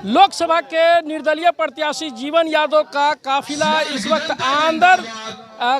लोकसभा के निर्दलीय प्रत्याशी जीवन यादव का काफिला इस वक्त आंदर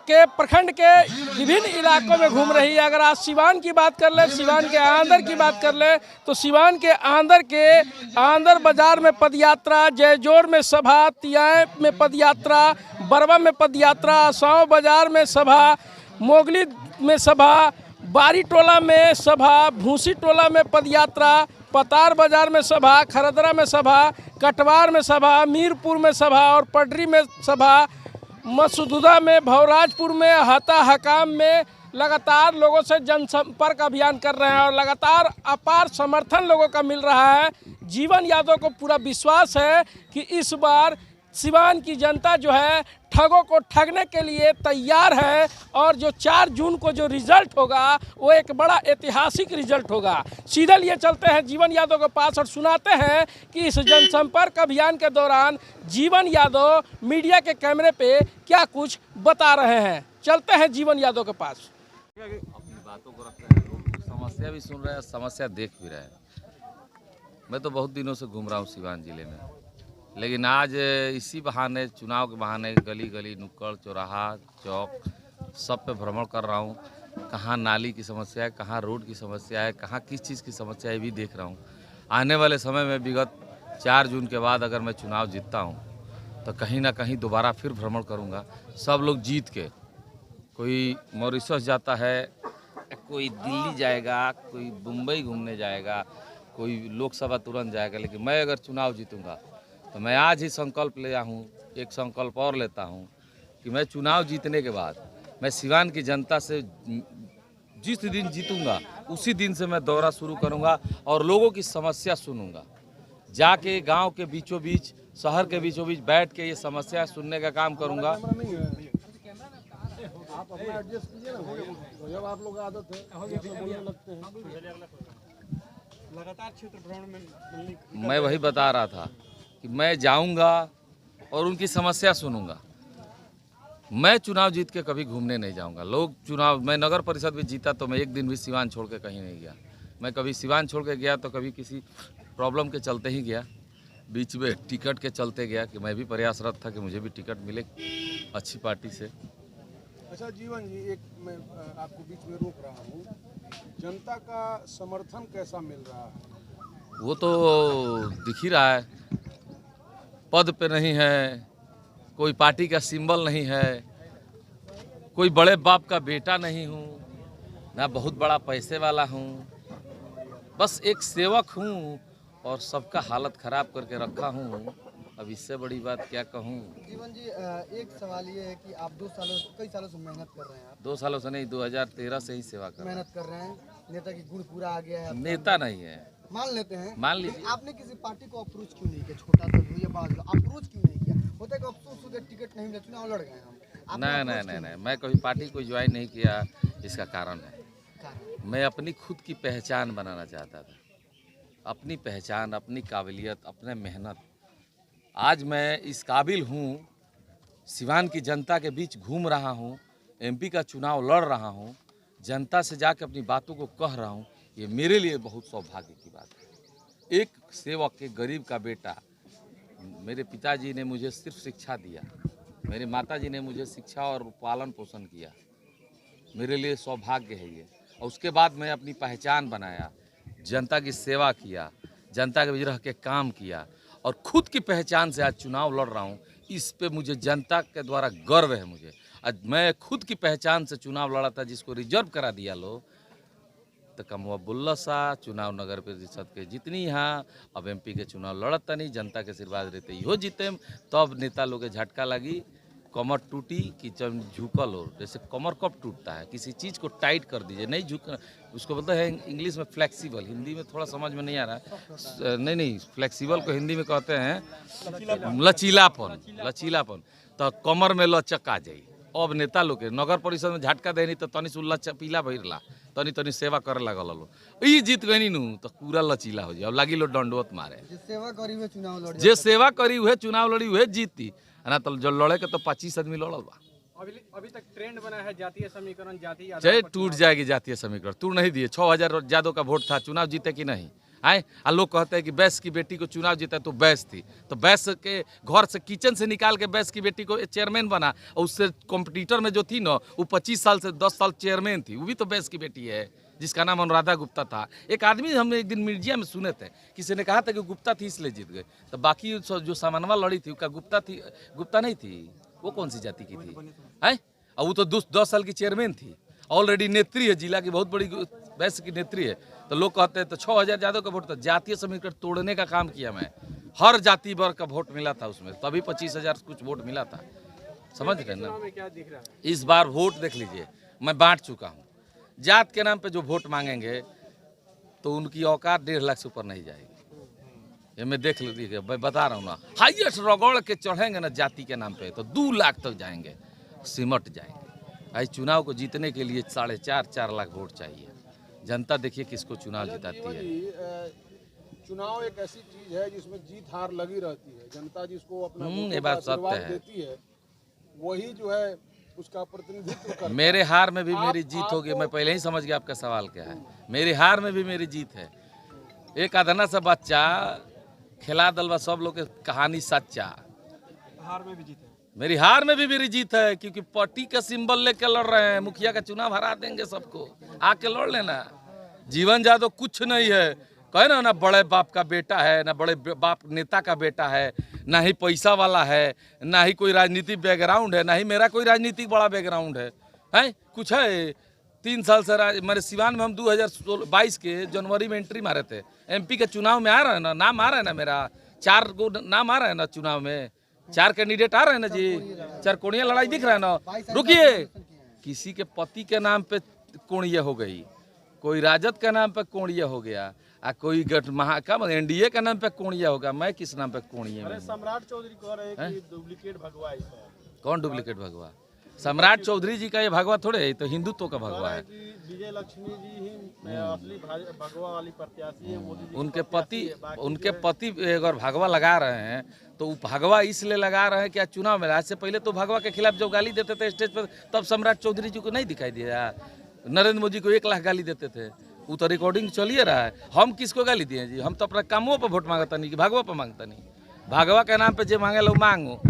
के प्रखंड के विभिन्न इलाकों में घूम रही है। अगर आज सिवान की बात कर ले, सिवान के आंदर की बात कर ले, तो सिवान के आंदर बाजार में पदयात्रा, जयजोर में सभा, तियाए में पदयात्रा, बरवा में पदयात्रा, आसाव बाजार में सभा, मोगली में सभा, बारी टोला में सभा, भूसी टोला में पदयात्रा, पतार बाजार में सभा, खरदरा में सभा, कटवार में सभा, मीरपुर में सभा और पडरी में सभा, मसूदुदा में, भवराजपुर में, हता हकाम में लगातार लोगों से जनसंपर्क अभियान कर रहे हैं और लगातार अपार समर्थन लोगों का मिल रहा है। जीवन यादव को पूरा विश्वास है कि इस बार सिवान की जनता जो है ठगों को ठगने के लिए तैयार है और जो 4 जून को जो रिजल्ट होगा वो एक बड़ा ऐतिहासिक रिजल्ट होगा। सीधे लिए चलते हैं जीवन यादव के पास और सुनाते हैं कि इस जनसंपर्क अभियान के दौरान जीवन यादव मीडिया के कैमरे पे क्या कुछ बता रहे हैं। चलते हैं जीवन यादव के पास। अपनी बातों को रखते हैं, लोग समस्या भी सुन रहे हैं, समस्या देख भी रहे हैं। मैं तो बहुत दिनों से घूम रहा हूँ सिवान जिले में, लेकिन आज इसी बहाने, चुनाव के बहाने गली गली, नुक्कड़, चौराहा, चौक सब पे भ्रमण कर रहा हूँ। कहाँ नाली की समस्या है, कहाँ रोड की समस्या है, कहाँ किस चीज़ की समस्या है, भी देख रहा हूँ। आने वाले समय में विगत 4 जून के बाद अगर मैं चुनाव जीतता हूँ तो कहीं ना कहीं दोबारा फिर भ्रमण करूँगा। सब लोग जीत के, कोई मॉरिशस जाता है, कोई दिल्ली जाएगा, कोई मुंबई घूमने जाएगा, कोई लोकसभा तुरंत जाएगा, लेकिन मैं अगर चुनाव जीतूँगा तो मैं आज ही संकल्प लिया हूँ, एक संकल्प और लेता हूँ कि मैं चुनाव जीतने के बाद मैं सिवान की जनता से जिस दिन जीतूंगा उसी दिन से मैं दौरा शुरू करूंगा और लोगों की समस्या सुनूंगा। जाके गांव के बीचों बीच, शहर के बीचों बीच बैठ के ये समस्या सुनने का काम करूंगा। लगातार क्षेत्र भ्रमण में मैं वही बता रहा था कि मैं जाऊंगा और उनकी समस्या सुनूंगा। मैं चुनाव जीत के कभी घूमने नहीं जाऊंगा। लोग चुनाव, मैं नगर परिषद भी जीता तो मैं एक दिन भी सिवान छोड़ के कहीं नहीं गया। मैं कभी सिवान छोड़ के गया तो कभी किसी प्रॉब्लम के चलते ही गया, बीच में टिकट के चलते गया कि मैं भी प्रयासरत था कि मुझे भी टिकट मिले अच्छी पार्टी से। अच्छा जीवन जी, एक मैं आपको बीच में रोक रहा हूँ, जनता का समर्थन कैसा मिल रहा है? वो तो दिख ही रहा है, पद पे नहीं है, कोई पार्टी का सिंबल नहीं है, कोई बड़े बाप का बेटा नहीं हूँ, ना बहुत बड़ा पैसे वाला हूँ, बस एक सेवक हूँ और सबका हालत खराब करके रखा हूँ। अब इससे बड़ी बात क्या कहूँ। जीवन जी, एक सवाल ये है कि आप कई सालों से मेहनत कर रहे हैं। आप 2 सालों से नहीं, 2013 से ही सेवा कर रहे मेहनत कर रहे हैं, नेता की गुण पूरा आ गया है। हैं। नेता नहीं है, मान लेते हैं, मान लीजिए। आपने किसी पार्टी को अप्रोच क्यों नहीं किया? छोटा तो या बड़ा, अप्रोच क्यों नहीं किया? होता है कि अफसोस होता है, टिकट नहीं मिला, चुनाव लड़ गए हम। नहीं, मैं कभी पार्टी को ज्वाइन नहीं किया। इसका कारण है मैं अपनी खुद की पहचान बनाना चाहता था, अपनी पहचान, अपनी काबिलियत, अपने मेहनत। आज मैं इस काबिल हूँ, सिवान की जनता के बीच घूम रहा हूँ, एमपी का चुनाव लड़ रहा हूँ, जनता से जाकर अपनी बातों को कह रहा हूँ। ये मेरे लिए बहुत सौभाग्य की बात है। एक सेवक, एक गरीब का बेटा, मेरे पिताजी ने मुझे सिर्फ शिक्षा दिया, मेरे माताजी ने मुझे शिक्षा और पालन पोषण किया, मेरे लिए सौभाग्य है ये। और उसके बाद मैं अपनी पहचान बनाया, जनता की सेवा किया, जनता के बीच रह के काम किया और खुद की पहचान से आज चुनाव लड़ रहा हूँ। इस पे मुझे जनता के द्वारा गर्व है। मुझे आज मैं खुद की पहचान से चुनाव लड़ा था, जिसको रिजर्व करा दिया लो तो कमुआ बुल्ला सा चुनाव नगर परिषद के जितनी यहाँ अब एमपी के चुनाव लड़ता नहीं, जनता के आशीर्वाद रहते इहो जीते। तब नेता लोग के झटका लगी, कमर टूटी कि जब झुकल हो, जैसे कमर कब टूटता है, किसी चीज़ को टाइट कर दीजिए, नहीं झुक, उसको बोलते हैं इंग्लिश में फ्लेक्सिबल, हिंदी में थोड़ा समझ में नहीं आ रहा है। नहीं, फ्लेक्सिबल को हिंदी में कहते हैं लचीलापन। तो कमर में लचक आ जाई। अब नेता लोग के नगर परिषद में झटका देनी तो तनी से लचीला भरला, तनी सेवा करे लगल लो, ई जीत गई नू तो पूरा लचीला हो जाए। अब लागी लो दंडवत मारे, जो सेवा करी हुए चुनाव लड़, जे सेवा करी हुए चुनाव लड़ी हुए जीती ना। तो जो लड़े के तो 25 आदमी लड़ल बा। अभी तक ट्रेंड बना है जातीय समीकरण, जाति चाहे टूट जाएगी जातीय समीकरण, तू नहीं दिए 6000 यादव का वोट था, चुनाव जीते कि नहीं? आए आ लोग कहते हैं कि बैस की बेटी को चुनाव जीता तो बैस थी, तो बैस के घर से किचन से निकाल के बैस की बेटी को चेयरमैन बना, और उससे कॉम्पिटिटर में जो थी ना वो 25 साल से 10 साल चेयरमैन थी, वो भी तो बैस की बेटी है जिसका नाम अनुराधा गुप्ता था। एक आदमी हम एक दिन मीडिया में सुने थे, किसी ने कहा था कि गुप्ता थी इसलिए जीत गए, तो बाकी जो सामानवा लड़ी थी उसका गुप्ता थी, गुप्ता नहीं थी, वो कौन सी जाति की थी है, और वो तो 10 साल की चेयरमैन थी, ऑलरेडी नेत्री है, जिला की बहुत बड़ी बैस की नेत्री है। तो लोग कहते हैं तो 6000 यादव का वोट था, जातीय समीकरण तोड़ने का काम किया मैं, हर जाति वर्ग का वोट मिला था उसमें, तभी 25,000 कुछ वोट मिला था, समझ रहे ना। इस बार वोट देख लीजिए मैं बांट चुका हूँ, जात के नाम पे जो वोट मांगेंगे तो उनकी औकात 1.5 लाख से ऊपर नहीं जाएगी, ये मैं देख लीजिए, मैं बता रहा हूँ ना, हाईएस्ट रगड़ के चढ़ेंगे ना जाति के नाम पे तो 2 लाख तक जाएंगे, सिमट जाएंगे। आज चुनाव को जीतने के लिए 4.5 लाख वोट चाहिए, जनता देखिए किसको चुनाव जिताती है। चुनाव एक ऐसी चीज है जिसमें जीत हार लगी रहती है, जनता जिसको अपना ये बात सत्य है, देती है वही जो है उसका प्रतिनिधित्व करता है। मेरे हार में भी मेरी जीत होगी, मैं पहले ही समझ गया आपका सवाल क्या है, मेरी हार में भी मेरी जीत है। एक अदना सा बच्चा खिला दलवा सब लोग के कहानी सच्चा, हार में भी जीते, मेरी हार में भी मेरी जीत है, क्योंकि पार्टी का सिंबल लेकर लड़ रहे हैं, मुखिया का चुनाव हरा देंगे सबको, आके लड़ लेना। जीवन यादव कुछ नहीं है, कहे ना बड़े बाप का बेटा है, ना बड़े बाप नेता का बेटा है, ना ही पैसा वाला है, ना ही कोई राजनीतिक बैकग्राउंड है, ना ही मेरा कोई राजनीतिक बड़ा बैकग्राउंड है कुछ है। 3 साल से मेरे सिवान में हम 2022 के जनवरी में एंट्री मारे थे, MP के चुनाव में आ रहा है ना, नाम आ रहा है ना, मेरा 4 को नाम आ रहा है ना, चुनाव में 4 कैंडिडेट आ रहे हैं ना जी, 4 कोणिया लड़ाई दिख रहा है ना। रुकिए, किसी के पति के नाम पे कोणिया हो गई, कोई राजद के नाम पे कोणिया हो गया, कोई NDA के नाम पे कोणिया होगा, मैं किस नाम पे कोणिया? सम्राट चौधरी कह रहे हैं कि डुप्लीकेट भगवा है। कौन डुप्लीकेट भगवा? सम्राट चौधरी जी का ये भगवा थोड़े है, तो हिंदुत्व का भगवा है। विजय लक्ष्मी जी ही असली भगवा वाली प्रत्याशी है, मोदी जी उनके पति अगर भगवा लगा रहे हैं तो भगवा इसलिए लगा रहे हैं कि आज चुनाव में, आज से पहले तो भगवा के खिलाफ जब गाली देते थे स्टेज पर तब सम्राट चौधरी जी को नहीं दिखाई दिया, नरेंद्र मोदी को 1 लाख गाली देते थे, वो तो रिकॉर्डिंग चलिए रहा है। हम किसको गाली दिए जी? हम तो अपना कामों पर वोट मांगता नहीं कि भगवा पर मांगता नहीं, भगवा के नाम पे जो मांगे लोग मांगो,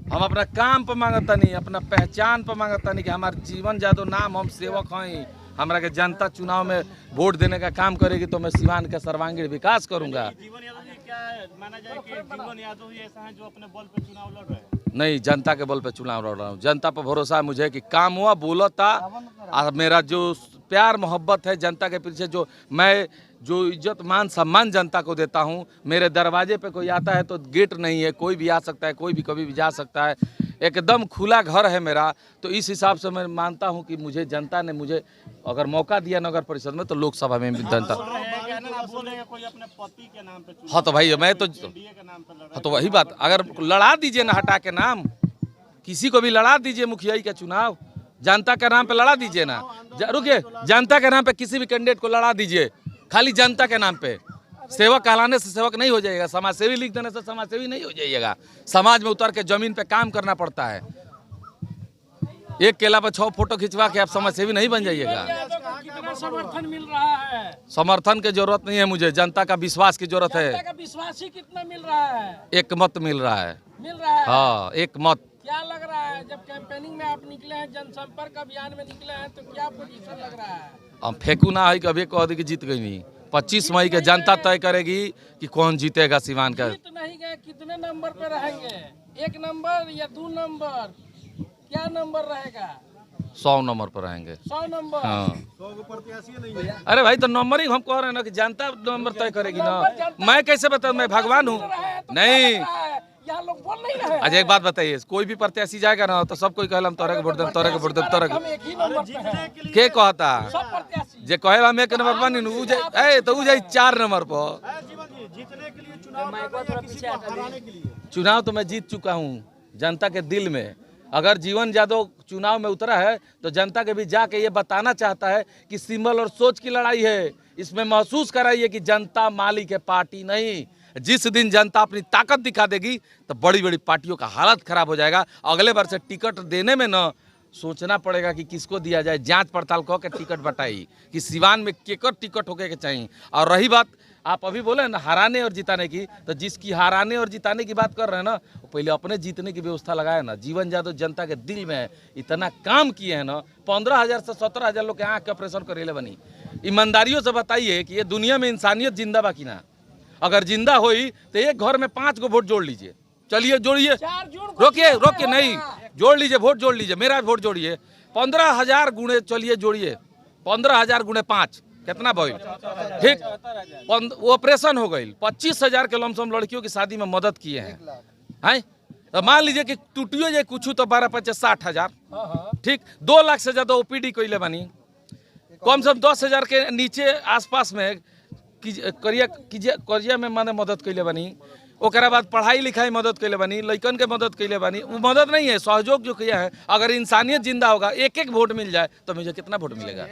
हम अपना काम पर मांगता नहीं, अपना पहचान पर मांगता नहीं कि हमारे जीवन यादव नाम, हम सेवक हैं, हमारा के जनता चुनाव में वोट देने का काम करेगी तो मैं सिवान का सर्वांगीण विकास करूंगा। जीवन यादव जी क्या माना जाए कि जीवन यादव ही ऐसा है जो अपने बल पे चुनाव लड़ रहे हैं? नहीं, जनता के बल पे चुनाव लड़ रहा हूँ, जनता पर भरोसा है मुझे कि काम हुआ बोलता, और मेरा जो प्यार मोहब्बत है जनता के पीछे, जो मैं जो इज्जत मान सम्मान जनता को देता हूँ, मेरे दरवाजे पे कोई आता है तो गेट नहीं है, कोई भी आ सकता है, कोई भी कभी भी जा सकता है, एकदम खुला घर है मेरा। तो इस हिसाब से मैं मानता हूँ कि मुझे जनता ने मुझे अगर मौका दिया नगर परिषद में तो लोकसभा में भी जनता। कोई अपने पति के नाम पे, हाँ तो भाई मैं तो, हाँ तो वही बात, अगर लड़ा दीजिए ना हटा के नाम, किसी को भी लड़ा दीजिए मुखिया का चुनाव, जनता के नाम पे लड़ा दीजिए ना, रुकिए, जनता के नाम पे किसी भी कैंडिडेट को लड़ा दीजिए, खाली जनता के नाम पे। सेवक कहलाने से सेवक नहीं हो जाएगा, समाज सेवी लिख देने से समाज सेवी नहीं हो जाइएगा, समाज में उतर के जमीन पे काम करना पड़ता है। एक केला पर 6 फोटो खिंचवा के आप समाज सेवी नहीं बन जाइएगा। कितना समर्थन मिल रहा है? समर्थन की जरूरत नहीं है मुझे, जनता का विश्वास की जरूरत है। जनता का विश्वास ही कितना मिल रहा है? 1 मत मिल रहा है। मिल रहा है? हाँ, 1 मत। क्या लग रहा है जब कैंपेनिंग में आप निकले हैं, जनसंपर्क अभियान में निकले हैं, तो क्या पोजीशन लग रहा है? हम फेंकू ना है, कभी कह दी कि जीत गई नहीं। 25 मई के जनता तय करेगी कि कौन जीतेगा सिवान का। जीत नहीं गए, कितने नंबर पे रहेंगे? 1 नंबर या 2 नंबर? क्या नंबर रहेगा? 100 नंबर पर रहेंगे। 100 नंबर? हाँ। 100 प्रत्याशी नहीं है। अरे भाई तो नंबर ही हम कह रहे हैं ना कि जनता नंबर तय करेगी ना, मैं कैसे बताऊँ, मैं भगवान हूँ? नहीं, यहाँ लोग बोल नहीं रहे। अच्छा एक बात बताइए, कोई भी प्रत्याशी जाएगा ना तो सब कोई कहला हम तोरे के वोट देम, तोरे के वोट देम, तोरे हम एक ही नंबर पे हैं। के कहता सब प्रत्याशी जे कहेला हम 1 नंबर पर नहीं, उ जाए तो उ जाए 4 नंबर पर। जीवन जी, जीतने के लिए चुनाव लड़ रहे हैं या किसी को हराने के लिए? चुनाव तो मैं जीत चुका हूँ जनता के दिल में। अगर जीवन यादव चुनाव में उतरा है तो जनता के भी जाके ये बताना चाहता है कि सिंबल और सोच की लड़ाई है। इसमें महसूस कराइए कि जनता मालिक है, पार्टी नहीं। जिस दिन जनता अपनी ताकत दिखा देगी तो बड़ी बड़ी पार्टियों का हालत खराब हो जाएगा। अगले बार से टिकट देने में न सोचना पड़ेगा कि किसको दिया जाए, जांच पड़ताल कह के टिकट बटाई कि सिवान में केकर टिकट होके के चाहिए। और रही बात आप अभी बोले ना हराने और जिताने की, तो जिसकी हराने और जिताने की बात कर रहे हैं ना, वो पहले अपने जीतने की व्यवस्था लगाए ना। जीवन यादव जनता के दिल में इतना काम किए हैं ना, 15,000 से 17,000 लोग के आँख के ऑपरेशन करेले बनी। ईमानदारियों से बताइए कि ये दुनिया में इंसानियत जिंदा बाकी ना, अगर जिंदा हुई तो एक घर में 5 को वोट जोड़ लीजिए। चलिए जोड़िए, रोकिए नहीं, जोड़ लीजिए, वोट जोड़ लीजिए, मेरा वोट जोड़िए। 15,000 गुणे चलिए जोड़िए, 15,000 गुणे 5 कितना भइल, ठीक। ऑपरेशन हो गई, 25,000 के लमसम लड़कियों की शादी में मदद किए हैं। तो मान लीजिए कि टूटियो जाए कुछ तो 12-5 60,000, ठीक। 2 लाख से ज्यादा ओपीडी कैले बनी, कम से कम 10,000 के नीचे आसपास में करिया में माने मदद कैले बनी। ओकरा बाद पढ़ाई लिखाई मदद कैले बनी, लइकन के मदद कैले बनी। वो मदद नहीं है, सहयोग जो किया है। अगर इंसानियत जिंदा होगा, एक एक वोट मिल जाए तो मुझे कितना वोट मिलेगा?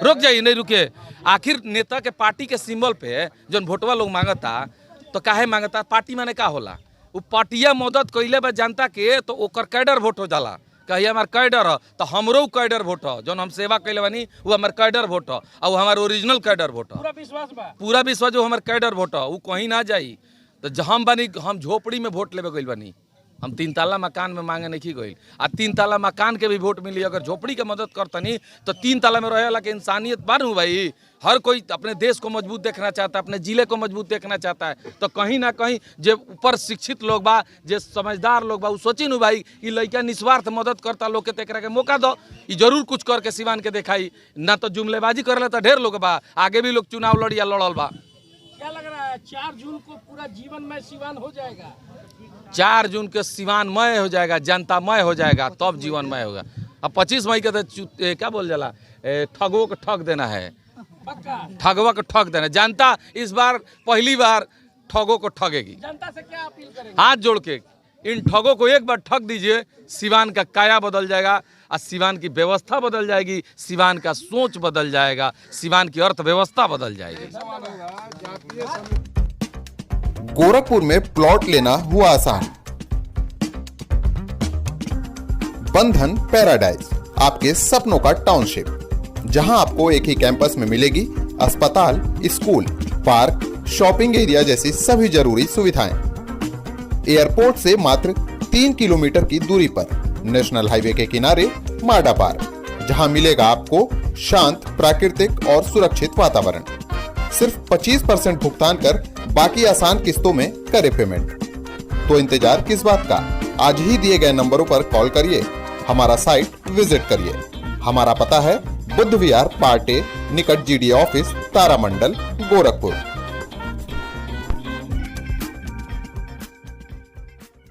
रुक जाइए, नहीं रुके। आखिर नेता के पार्टी के सिंबल पे जो वोटवा लोग मांगता, तो काहे मांगता? पार्टी माने का होला? वो पार्टिया मदद कैले बा जनता के, तो ओकर कैडर वोट हो जाला। कहिए हमार कैडर है तो हमरो कैडर वोट है, जो हम सेवा कैले बनी वो हमार कैडर वोट है, और हमार ओरिजिनल कैडर वोट है। पूरा विश्वास जो हमार कैडर वोट है वो कहीं ना जाई। तो हम बनी, हम झोपड़ी में वोट लेवे गइल बनी, हम 3 ताला मकान में मांगे नहीं गइल। आ 3 ताला मकान के भी वोट मिली, अगर झोपड़ी के मदद करतनी तो 3 ताला में रहेला के इंसानियत बानू भाई। हर कोई अपने देश को मजबूत देखना चाहता है, अपने जिले को मजबूत देखना चाहता है। तो कहीं ना कहीं जो ऊपर शिक्षित लोग बा, जो समझदार लोग बा, वो सोची नु भाई ये लड़का निस्वार्थ मदद करता लोग के, तेकरा के मौका दो, ये जरूर कुछ करके सिवान के दिखाई। ना तो जुमलेबाजी कर लेता ढेर लोग बा, आगे भी लोग चुनाव लड़िया लड़ल बा। क्या लग रहा है 4 जून को पूरा जीवनमय सिवान हो जाएगा? 4 जून के सिवानमय हो जाएगा, जनतामय हो जाएगा, तब जीवनमय होगा। अब 25 मई के तो क्या बोल जाला, ठगों को ठग देना है, ठगवा को ठग देना। जनता इस बार पहली बार ठगों को ठगेगी। जनता से क्या अपील करेंगे? हाथ जोड़ के इन ठगों को एक बार ठग दीजिए, सिवान का काया बदल जाएगा, और सिवान की व्यवस्था बदल जाएगी, सिवान का सोच बदल जाएगा, सिवान की अर्थव्यवस्था बदल जाएगी। गोरखपुर में प्लॉट लेना हुआ आसान। बंधन पैराडाइज, आपके सपनों का टाउनशिप, जहां आपको एक ही कैंपस में मिलेगी अस्पताल, स्कूल, पार्क, शॉपिंग एरिया जैसी सभी जरूरी सुविधाएं। एयरपोर्ट से मात्र 3 किलोमीटर की दूरी पर नेशनल हाईवे के किनारे माडा पार्क, जहां मिलेगा आपको शांत, प्राकृतिक और सुरक्षित वातावरण। सिर्फ 25% भुगतान कर बाकी आसान किस्तों में करें पेमेंट। तो इंतजार किस बात का? आज ही दिए गए नंबरों पर कॉल करिए, हमारा साइट विजिट करिए। हमारा पता है बुद्ध विहार पार्टे निकट GDA ऑफिस, तारामंडल, गोरखपुर।